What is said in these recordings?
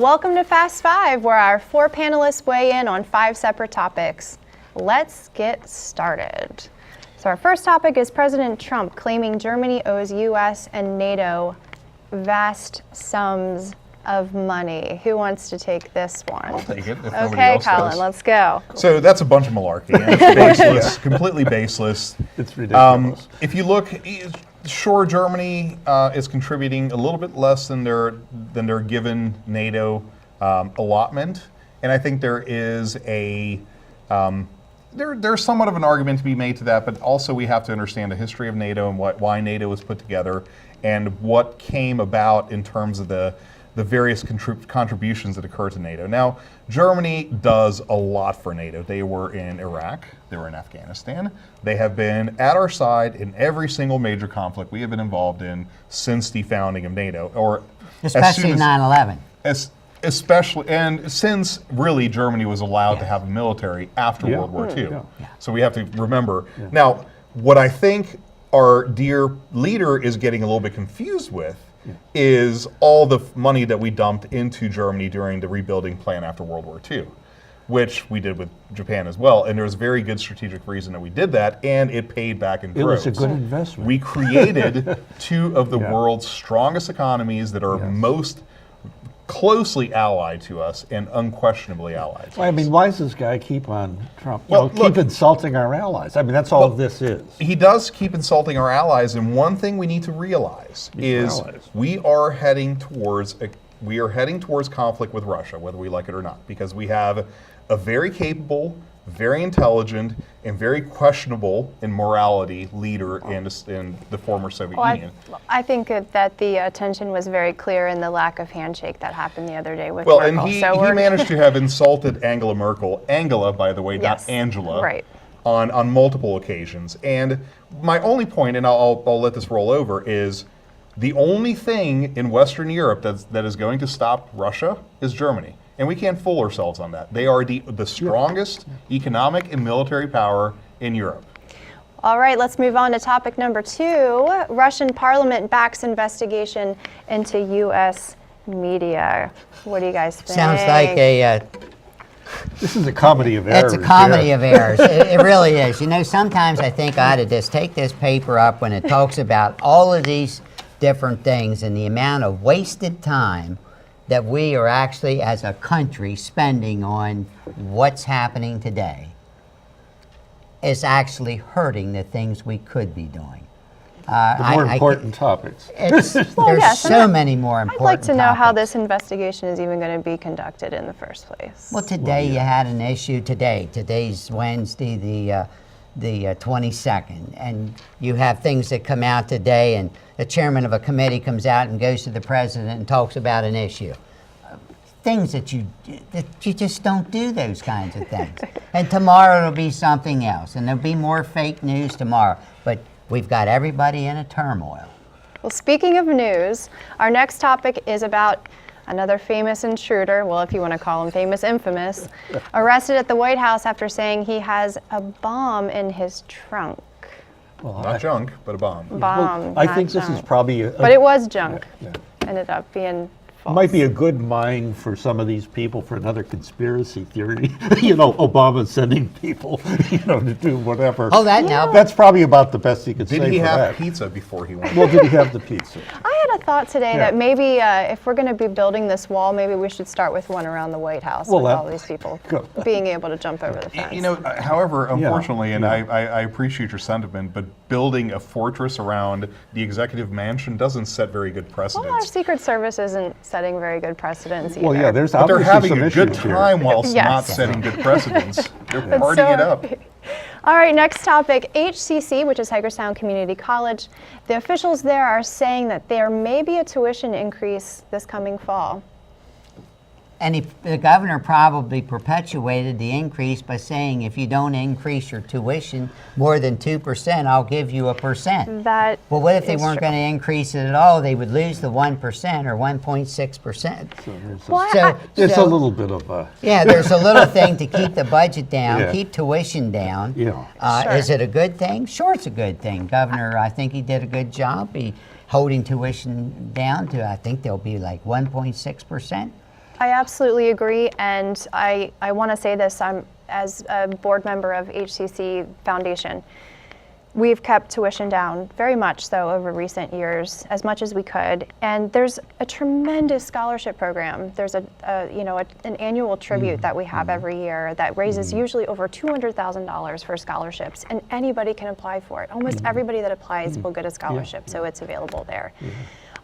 Welcome to Fast Five, where our 4 panelists weigh in on 5 separate topics. Let's get started. So our first topic is President Trump claiming Germany owes U.S. and NATO vast sums of money. Who wants to take this one? I'll take it. If okay, Colin, let's go. So that's a bunch of malarkey. And it's baseless, completely baseless. It's ridiculous. If you look, sure, Germany is contributing a little bit less than their given NATO allotment, and I think there is a there's somewhat of an argument to be made to that. But also, we have to understand the history of NATO and why NATO was put together, and what came about in terms of the various contributions that occur to NATO. Now, Germany does a lot for NATO. They were in Iraq, they were in Afghanistan. They have been at our side in every single major conflict we have been involved in since the founding of NATO, or especially 9/11. Especially, and since really Germany was allowed to have a military after World War II. Yeah. So we have to remember. Now, what I think our dear leader is getting a little bit confused with is all the money that we dumped into Germany during the rebuilding plan after World War II, which we did with Japan as well. And there's a very good strategic reason that we did that, and it paid back in droves. It was a good investment. We created 2 of the world's strongest economies that are most closely allied to us and unquestionably allied to us. I mean, why does this guy keep on Trump? Well, keep insulting our allies. I mean, that's all this is. He does keep insulting our allies, and one thing we need to realize is we are heading towards conflict with Russia, whether we like it or not, because we have a very capable, very intelligent, and very questionable in morality leader in the former Soviet Union. I think that the tension was very clear in the lack of handshake that happened the other day with Well, Merkel. and he managed to have insulted Angela Merkel, Angela, by the way, Yes. not Angela, Right. on multiple occasions. And my only point, and I'll let this roll over, is the only thing in Western Europe that is going to stop Russia is Germany. And we can't fool ourselves on that. They are the strongest economic and military power in Europe. All right, let's move on to topic number 2. Russian parliament backs investigation into U.S. media. What do you guys think? Sounds like a... This is a comedy of errors. It's a comedy of errors. It really is. You know, sometimes I think I ought to just take this paper up when it talks about all of these different things and the amount of wasted time that we are actually, as a country, spending on what's happening today is actually hurting the things we could be doing. The more important topics. There's so many more important I'd like to know how topics. this investigation is even going to be conducted in the first place. Well, today you had an issue today. Today's Wednesday, the 22nd, and you have things that come out today, and the chairman of a committee comes out and goes to the president and talks about an issue. Things that you just don't do those kinds of things. And tomorrow it'll be something else, and there'll be more fake news tomorrow. But we've got everybody in a turmoil. Well, speaking of news, our next topic is about another famous intruder, well, if you want to call him famous, infamous, arrested at the White House after saying he has a bomb in his trunk. Well, Not junk, but a bomb. Bomb. I think this is probably But it was junk. Ended up being false. might be a good mine for some of these people for another conspiracy theory. You know, Obama sending people, to do whatever. Oh, that now. That's probably about the best he could say Did he for have that. pizza before he went? Well, did he have the pizza? I had a thought today that maybe if we're going to be building this wall, maybe we should start with one around the White House with all these people being able to jump over the fence. However, unfortunately, and I appreciate your sentiment, but building a fortress around the executive mansion doesn't set very good precedents. Well, our Secret Service isn't setting very good precedents either. Well, yeah, there's But they're obviously having some a good issues here. time whilst Yes. not setting good precedents. They're And partying so it up. All right, next topic, HCC, which is Hagerstown Community College. The officials there are saying that there may be a tuition increase this coming fall. And the governor probably perpetuated the increase by saying, if you don't increase your tuition more than 2%, I'll give you 1%. That Well, what if they is weren't true. going to increase it at all? They would lose the 1% or 1.6%. There's a little bit of a... Yeah, there's a little thing to keep the budget down, Yeah. keep tuition down. Yeah. Sure. Is it a good thing? Sure, it's a good thing. Governor, I think he did a good job. He holding tuition down to, I think there'll be like 1.6%. I absolutely agree, and I want to say this, I'm as a board member of HCC Foundation. We've kept tuition down very much so over recent years, as much as we could. And there's a tremendous scholarship program. There's an annual tribute that we have every year that raises usually over $200,000 for scholarships, and anybody can apply for it. Almost everybody that applies will get a scholarship, so it's available there.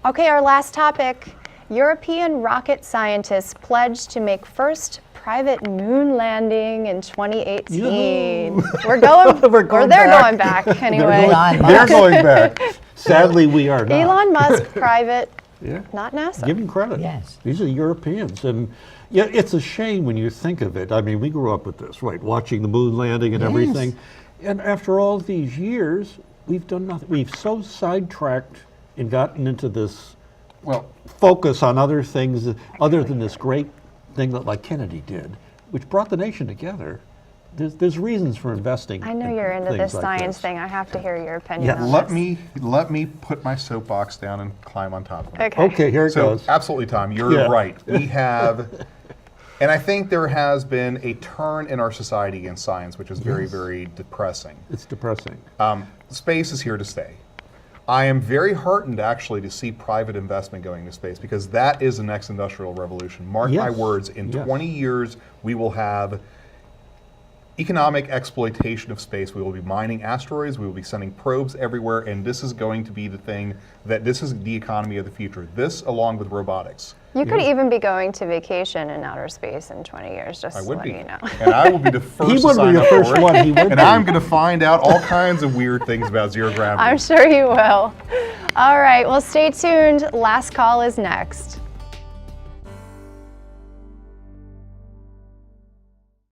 Okay, our last topic. European rocket scientists pledged to make first private moon landing in 2018. We're going, or they're going back anyway. They're going back. Sadly, we are not. Elon Musk, private, Yeah. not NASA. Give them credit. Yes. These are the Europeans. And yeah, it's a shame when you think of it. I mean, we grew up with this, right? Watching the moon landing and everything. And after all these years, we've done nothing. We've so sidetracked and gotten into this focus on other things other than this great thing that like Kennedy did, which brought the nation together. There's reasons for investing. I know in you're into things this like science this. thing. I have to hear your opinion Yeah, on Let this. me put my soapbox down and climb on top of it. Okay. Okay, here it So goes. absolutely, Tom, you're Yeah. right. We have, and I think there has been a turn in our society against science, which is very, very depressing. It's depressing. Space is here to stay. I am very heartened actually to see private investment going into space, because that is the next industrial revolution. Mark my Yes. words, in Yes. 20 years we will have economic exploitation of space. We will be mining asteroids, we will be sending probes everywhere, and this is going to be the thing that this is the economy of the future. This along with robotics. You could even be going to vacation in outer space in 20 years, just I to would let be. you know. And I will be the first He to would sign be the up first for it. one. He would And be. I'm going to find out all kinds of weird things about zero gravity. I'm sure you will. All right, well, stay tuned. Last call is next.